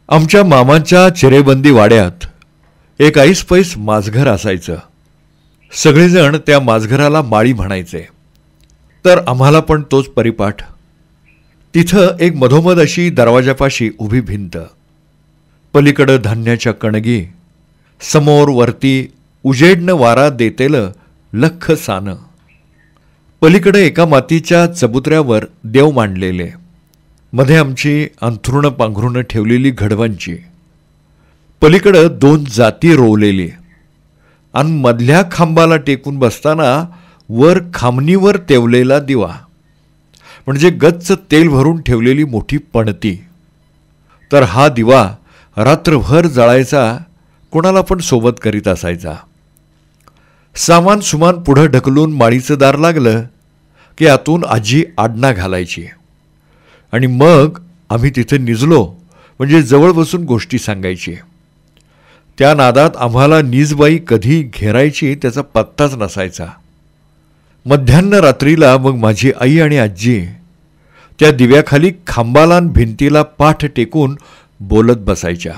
आमच्या मामांच्या चिरेबंदी वाड्यात एक ऐसपैस माझघर असायचं. सगळेजण त्या माझघराला माळी म्हणायचे, तर आम्हाला पण तोच परिपाठ. तिथं एक मधोमध अशी दरवाजापाशी उभी भिंत, पलीकडं धान्याच्या कणगी, समोर वरती उजेडनं वारा देतेलं लख्ख सानं, पलीकडे एका मातीच्या चबुतऱ्यावर देव मांडलेले, मध्ये आमची अंथरुणं पांघरुणं ठेवलेली घडवांची, पलीकडं 2 जाती रोवलेली, आणि मधल्या खांबाला टेकून बसताना वर खामनीवर तेवलेला दिवा, म्हणजे गच्च तेल भरून ठेवलेली मोठी पणती. तर हा दिवा रात्रभर जळायचा, कोणाला पण सोबत करीत असायचा. सामान सुमान पुढं ढकलून माळीचं दार लागलं की आतून आजी आडना घालायची, आणि मग आम्ही तिथे निजलो म्हणजे जवळ बसून गोष्टी सांगायची. त्या नादात आम्हाला नीजबाई कधी घेरायची त्याचा पत्ताच नसायचा. मध्यान्ह रात्रीला मग माझी आई आणि आजी त्या दिव्याखाली खांबाला भिंतीला पाठ टेकून बोलत बसायच्या.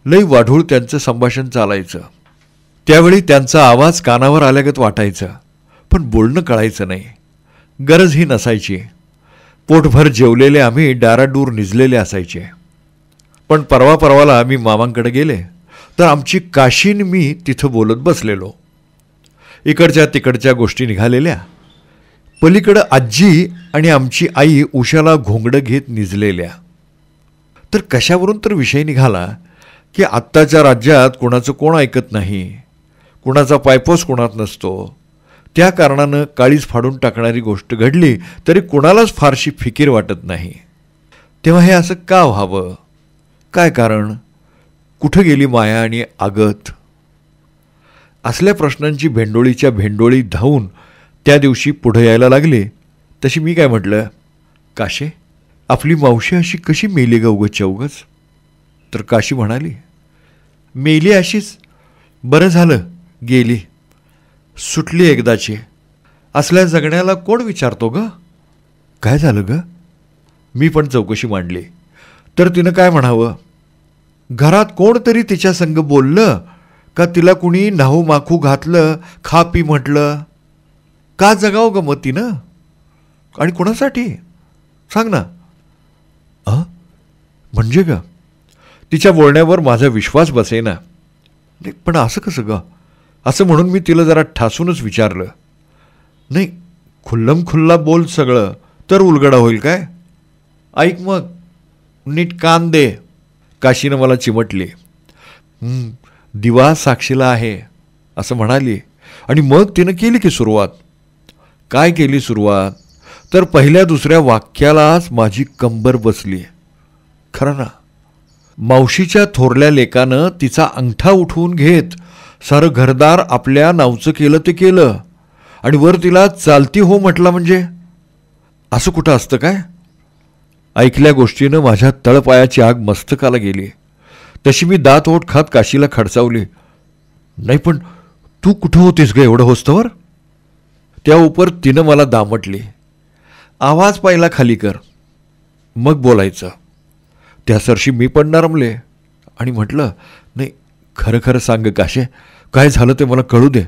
लई वाढूळ त्यांचं संभाषण चालायचं. त्यावेळी त्यांचा आवाज कानावर आल्यागत वाटायचं, पण बोलणं कळायचं नाही, गरजही नसायची. पोटभर जेवलेले आम्ही डाराडूर निजलेले असायचे. पण परवाला आम्ही मामांकडे गेले तर आमची काशीन मी तिथं बोलत बसलेलो. इकडच्या तिकडच्या गोष्टी निघालेल्या. पलीकडं आजी आणि आमची आई उशाला घोंगडं घेत निजलेल्या. तर कशावरून तर विषय निघाला की आत्ताच्या राज्यात कोणाचं कोण ऐकत नाही, कुणाचा पायपोस कोणात नसतो. त्या कारणानं काळीज फाडून टाकणारी गोष्ट घडली तरी कोणालाच फारशी फिकीर वाटत नाही. तेव्हा हे असं का व्हावं? काय कारण? कुठं गेली माया आणि आगत? असल्या प्रश्नांची भेंडोळीच्या भेंडोळी धावून त्या दिवशी पुढे यायला लागली. तशी मी काय म्हटलं, काशे आपली मावशी अशी कशी मेली ग उगच उगच? तर काशी म्हणाली, मेली अशीच, बरं झालं गेली, सुटली एकदाची. असल्या जगण्याला कोण विचारतो ग? काय झालं ग? मी पण चौकशी मांडली. तर तिनं काय म्हणावं? घरात कोणतरी तिच्या संग बोललं का तिला कुणी नाहू माखू घातलं, खा पी म्हटलं? का जगाव ग मग तिनं? आणि कोणासाठी सांग ना. म्हणजे ग? तिच्या बोलण्यावर माझा विश्वास बसेना. नाही पण असं कसं ग? असं म्हणून मी तिला जरा ठासूनच विचारलं. नाही खुल्लम खुल्ला बोल सगळं, तर उलगडा होईल काय? ऐक मग, नीट कान दे. काशीनं मला चिमटली. दिवा साक्षीला आहे असं म्हणाली. आणि मग तिनं केली की सुरुवात. काय केली सुरुवात? तर पहिल्या दुसऱ्या वाक्यालाच माझी कंबर बसली. खरं ना, मावशीच्या थोरल्या लेकानं तिचा अंगठा उठवून घेत सारं घरदार आपल्या नावचं केलं ते केलं, आणि वर तिला चालती हो म्हटलं. म्हणजे असं कुठं असतं काय? ऐकल्या गोष्टीनं माझ्या तळपायाची आग मस्तकाला गेली. तशी मी दात ओठ खात काशीला खडसावली. नाही पण तू कुठं होतीस ग एवढं होस्तवर? त्या उपर तिनं मला दामटली. आवाज पहिला खाली कर, मग बोलायचं. त्या सरशी मी पण नरमले आणि म्हटलं, नाही खरं खरं सांग काशे, काय झालं ते मला कळू दे.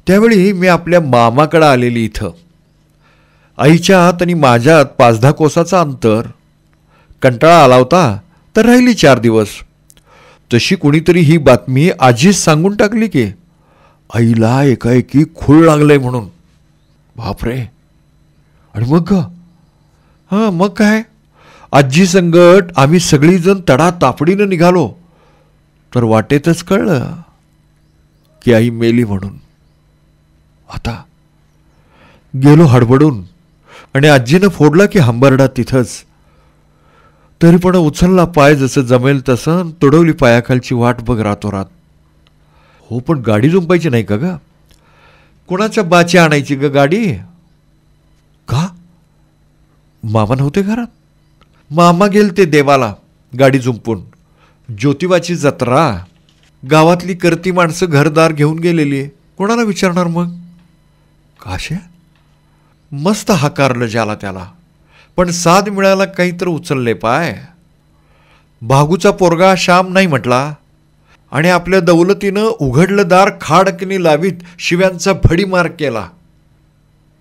त्यावेळी मी आपल्या मामाकडं आलेली इथं. आईच्या आत आणि माझ्यात 5-10 कोसाचा अंतर. कंटाळा आला होता तर राहिली 4 दिवस. तशी कुणीतरी ही बातमी आजीच सांगून टाकली की आईला एकाएकी खूळ लागलंय म्हणून. बापरे. आणि मग मग काय, आजी संगट आम्ही सगळीजण तडा तापडीनं निघालो. तर वाटेतच कळलं की आई मेली म्हणून. आता गेलो हडबडून, आणि आजीनं फोडला की हंबरडा तिथंच. तरी पण उचलला पाय जसं जमेल तसं, तुडवली पायाखालची वाट बघ रातोरात. हो पण गाडी जुंपायची नाही का ग? कोणाच्या बाची आणायची ग गाडी? का? मामा नव्हते घरात? मामा गेलते देवाला गाडी जुंपून. ज्योतिबाची जत्रा. गावातली करती माणसं घरदार घेऊन गेलेली, कोणाला विचारणार मग? काशे मस्त हाकारलं ज्याला त्याला, पण साध मिळाला काही तर उचलले पाय. भागूचा पोरगा श्याम नाही म्हटला आणि आपल्या दौलतीनं उघडलं दार खाडकनी लावीत शिव्यांचा भडीमार केला.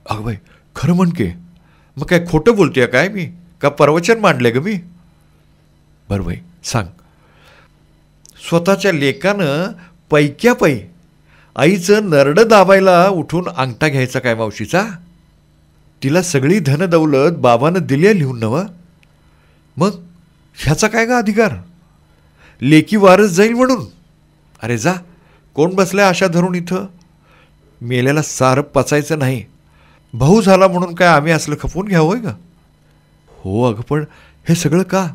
अगं बाई, खरं म्हण के. मग काय खोटं बोलतेय काय मी, का प्रवचन मांडले ग मी? बरं बाई सांग. स्वतःच्या लेकानं पैक्या पै आईचं नरडं दाबायला उठून अंगठा घ्यायचा काय मावशीचा? तिला सगळी धनदौलत बाबानं दिली लिहून नवं. मग ह्याचा काय का अधिकार? लेकी वारस जाईल म्हणून? अरे जा, कोण बसलाय आशा धरून इथं? मेल्याला सारं पचायचं नाही. भाऊ झाला म्हणून काय आम्ही असलं खपवून घ्यावं का? हो अगं, पण हे सगळं का?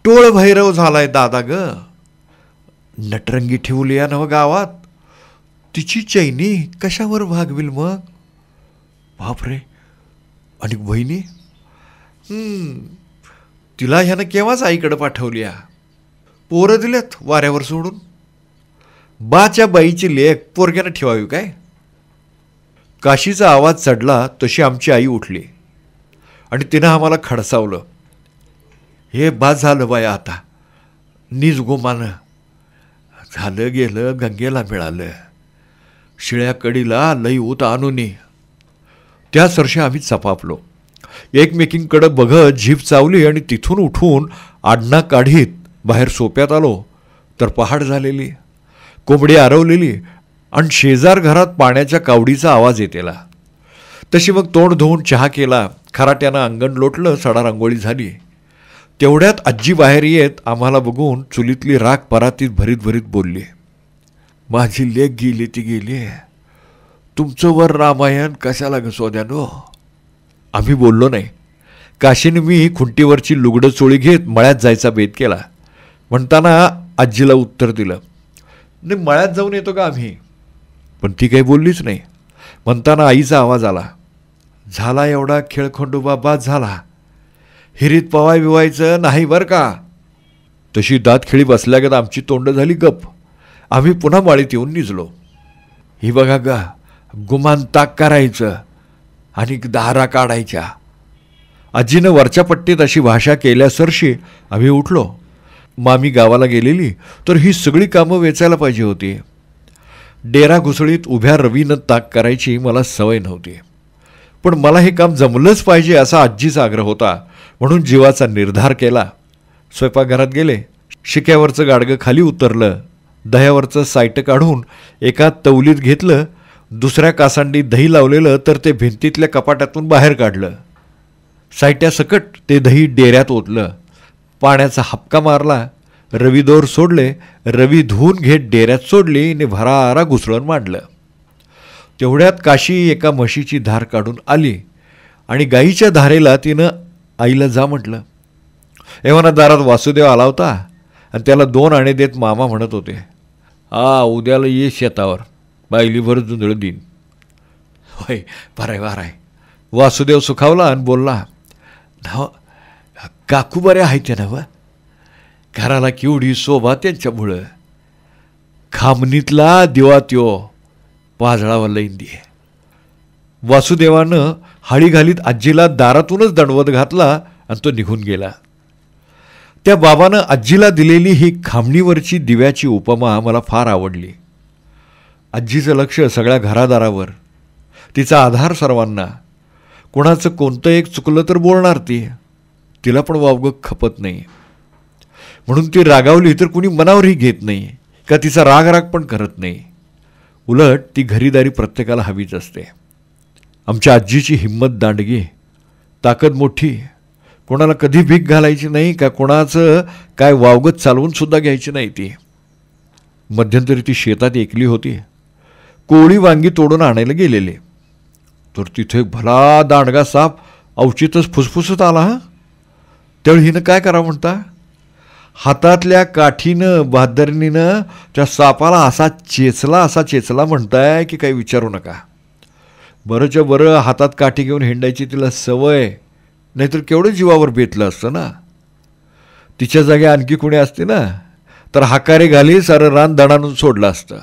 टोळ भैरव झालाय दादा ग. नटरंगी ठेवली या नव गावात. तिची चैनी कशावर भागविल मग? बापरे. आणि बहिणी? तिला ह्यानं केव्हाच आईकडं पाठवली या. पोरं दिल्यात वाऱ्यावर सोडून. बाच्या बाईची लेख पोरग्यानं ठेवावी काय? काशीचा आवाज चढला तशी आमची आई उठली आणि तिनं आम्हाला खडसावलं. हे बाज झालं बाया आता. निज गोमानं झालं गेलं गंगेला मिळालं. शिळ्या कडीला लई ऊत आणूनी. त्या सरशी आम्ही चपापलो. एकमेकींकडं बघत झीप चावली आणि तिथून उठून आडना काढीत बाहेर सोप्यात आलो तर पहाड झालेली, कोंबडी आरवलेली आणि शेजार घरात पाण्याच्या कावडीचा आवाज येतेला. तशी मग तोंड धुवून चहा केला. खराट्यानं अंगण लोटलं, सडा रांगोळी झाली. तेवढ्यात आजी बाहेर येत आम्हाला बघून चुलीतली राख परातीत भरीत भरीत बोलली, माझी लेक गेली ती गेली. तुमचं वर रामायण कशाला ग सोद्यानो? आम्ही बोललो नाही. काशीने मी खुंटीवरची लुगडं चोळी घेत मळ्यात जायचा बेत केला. म्हणताना आजीला उत्तर दिलं, नाही मळ्यात जाऊन येतो का आम्ही? पण ती काही बोललीच नाही. म्हणताना आईचा आवाज आला, झाला एवढा खेळखंडोबा बाद झाला. हिरीत पवाय बिवायचं नाही बरं का. तशी दात खिळी बसल्यागत आमची तोंड झाली गप. आम्ही पुन्हा माळीत येऊन निजलो. ही बघा गा, गुमान ताक करायचं आणि दारा काढायच्या. आजीनं वरच्या पट्टीत अशी भाषा केल्यासरशी आम्ही उठलो. मामी गावाला गेलेली तर ही सगळी कामं वेचायला पाहिजे होती. डेरा घुसळीत उभ्या रवीनं ताक करायची मला सवय नव्हती. पण मला हे काम जमलंच पाहिजे असा आजीचा आग्रह होता म्हणून जीवाचा निर्धार केला. स्वयंपाकघरात गेले. शिक्यावरचं गाडगं खाली उतरलं. दह्यावरचं सायटं काढून एका तवलीत घेतलं. दुसऱ्या कासांडी दही लावलेलं तर ते भिंतीतल्या कपाटातून बाहेर काढलं. सायट्यासकट ते दही डेऱ्यात ओतलं. पाण्याचा हपका मारला. रवी दोर सोडले. रवी धुवून घेत डेऱ्यात सोडली आणि भरारा घुसळून मांडलं. तेवढ्यात काशी एका म्हशीची धार काढून आली आणि गाईच्या धारेला तिनं आईला जा म्हटलं. एव्हाना दारात वासुदेव आला होता आणि त्याला 2 आणे देत मामा म्हणत होते, उद्याला ये शेतावर, बायलीभर जुंधळं देईन. होय बराय बराय. वासुदेव सुखावला आणि बोलला, नाव काकू बऱ्या आहेत ना व. घराला केवढी शोभा त्यांच्यामुळं. खामनीतला दिवा त्यो पाजळावा लईन दे. वासुदेवानं हाळी घालीत आजीला दारातूनच दंडवत घातला आणि तो निघून गेला. त्या बाबानं आजीला दिलेली ही खामणीवरची दिव्याची उपमा मला फार आवडली. आजीचं लक्ष सगळ्या घरादारावर, तिचा आधार सर्वांना. कोणाचं कोणतं एक चुकलं तर बोलणार ती. तिला पण वावगं खपत नाही. म्हणून ती रागावली तर कुणी मनावरही घेत नाही का तिचा राग पण करत नाही. उलट ती घरीदारी प्रत्येकाला हवीच असते. आमच्या आजीची हिंमत दांडगी, ताकद मोठी. कोणाला कधी भीक घालायची नाही का कोणाचं काय वावगत चालवून सुद्धा घ्यायची नाही ती. मध्यंतरी ती शेतात एकली होती. कोळी वांगी तोडून आणायला गेलेले तर तिथे भला दांडगा साप अवचितच फुसफुसत आला. त्यावेळी हिनं काय करावं म्हणता, हातातल्या काठीनं बहादरणीनं त्या सापाला असा चेचला म्हणताय की काही विचारू नका. बरंच्या बरं हातात काठी घेऊन हिंडायची तिला सवय, नाहीतर केवढं जीवावर बेतलं असतं ना. तिच्या जागी आणखी कोणी असते ना तर हाकारे घाली सारं रान दणानून सोडलं असतं.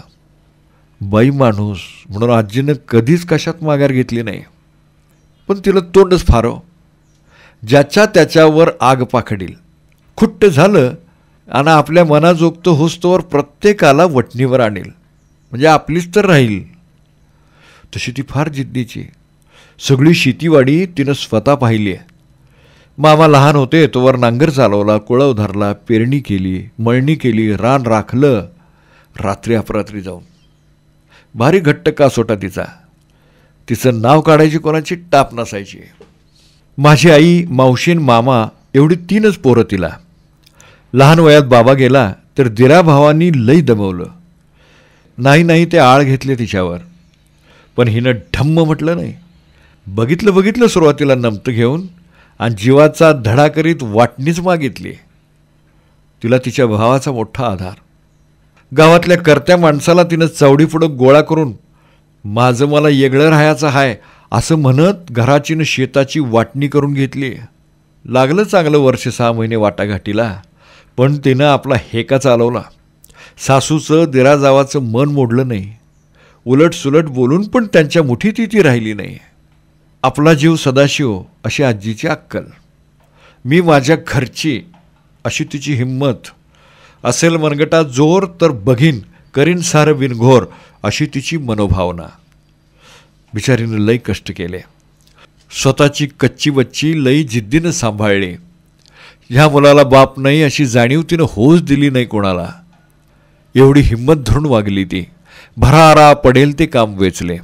बाई माणूस म्हणून आजीनं कधीच कशात माघार घेतली नाही. पण तिला तोंडच फारो. ज्याच्या त्याच्यावर आग पाखडील खुट्ट झालं आणि आपल्या मनाजोगतं होस्तोवर प्रत्येकाला वटणीवर आणेल, म्हणजे आपलीच तर राहील. तशी ती फार जिद्दीची. सगळी शेतीवाडी तिनं स्वतः पाहिली आहे. मामा लहान होते तोवर नांगर चालवला, कुळव धरला, पेरणी केली, मळणी केली, रान राखलं, रात्री अपरात्री जाऊन. भारी घट्ट कासोटा तिचा. तिचं नाव काढायची कोणाची टाप नसायची. माझी आई, मावशीन, मामा एवढी 3च पोरं तिला. लहान वयात बाबा गेला तर दिरा भावांनी लई दमवलं. नाही ते आळ घेतले तिच्यावर. पण हिनं ढम्म म्हटलं नाही. बघितलं सुरुवातीला नमतं घेऊन आणि जीवाचा धडा करीत वाटणीच मागितली. तिला तिच्या भावाचा मोठा आधार. गावातल्या करत्या माणसाला तिनं चवडीपुढं गोळा करून माझं मला येगळं राहायचं हाय असं म्हणत घराचीनं शेताची वाटणी करून घेतली. लागलं चांगलं वर्ष 6 महिने वाटाघाटीला, पण तिनं आपला हेका चालवला. सासूचं दिराजावाचं मन मोडलं नाही. उलटसुलट बोलून पण त्यांच्या मुठीत ती राहिली नाही. आपला जीव सदाशिव अशी आजीची अक्कल. मी माझ्या घरची अशी तिची हिंमत. असेल मनगटा जोर तर बघीन करीन सारं बिनघोर अशी तिची मनोभावना. बिचारीनं लई कष्ट केले. स्वतःची कच्ची बच्ची लई जिद्दीनं सांभाळली. ह्या मुलाला बाप नाही अशी जाणीव तिनं होऊच दिली नाही कोणाला. एवढी हिंमत धरून वागली ती. भरारा पडेल ते काम वेचले.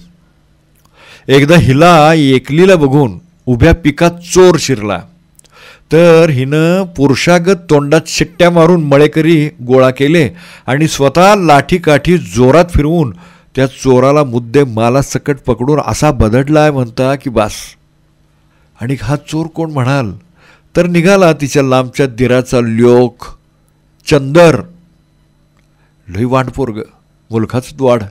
एकदा हिला एकलीला बघून उभ्या पिकात चोर शिरला तर हिनं पुरुषागत तोंडात शिट्ट्या मारून मळेकरी गोळा केले आणि स्वतः लाठीकाठी जोरात फिरवून त्या चोराला मुद्दे माला सकट पकडून असा बदडलाय म्हणता की बास. आणि हा चोर कोण म्हणाल तर निघाला तिच्या लांबच्या दिराचा ल्योक चंदर. लई वांडपोरग, मुलखाच द्वाड,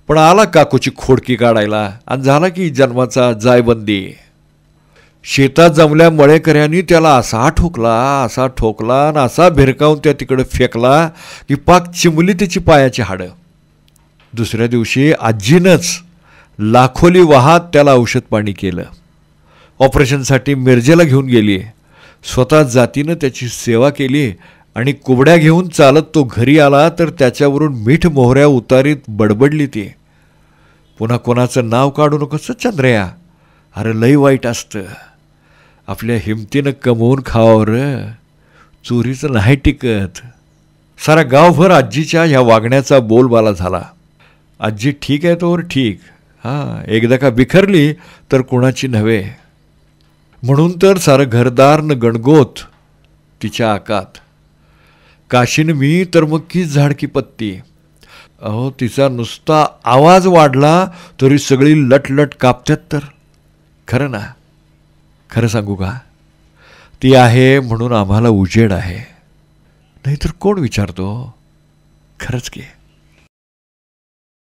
पण आला काकूची खोडकी काढायला आणि झाला की जन्माचा जायबंदी. शेतात जमल्या मळेकऱ्यांनी त्याला असा ठोकला आणि असा भिरकावून त्या तिकडे फेकला की पाक चिमली त्याची पायाची हाडं. दुसऱ्या दिवशी आजीनंच लाखोली वाहात त्याला औषध पाणी केलं. ऑपरेशनसाठी मिरजेला घेऊन गेली. स्वतः जातीनं त्याची सेवा केली आणि कुबड्या घेऊन चालत तो घरी आला तर त्याच्यावरून मीठ मोहऱ्या उतारीत बडबडली ती. पुन्हा कोणाचं नाव काढू नकोस चंद्रया, अरे लई वाईट असतं. आपल्या हिमतीनं कमवून खावावर चोरीचं नाही टिकत. सारा गावभर आजीच्या ह्या वागण्याचा बोलबाला झाला. आजी ठीक आहे तोवर ठीक, हां एकदा का बिखरली तर कुणाची नव्हे. म्हणून तर सारं घरदार न गणगोत तिच्या आकात. काशीन मी तर मग की झाडकी पत्ती. अहो तिचा नुसता आवाज वाढला तरी सगळी लटलट कापत्यात. तर खरं ना, खरं सांगू का, ती आहे म्हणून आम्हाला उजेड आहे, नाहीतर कोण विचारतो. खरंच की.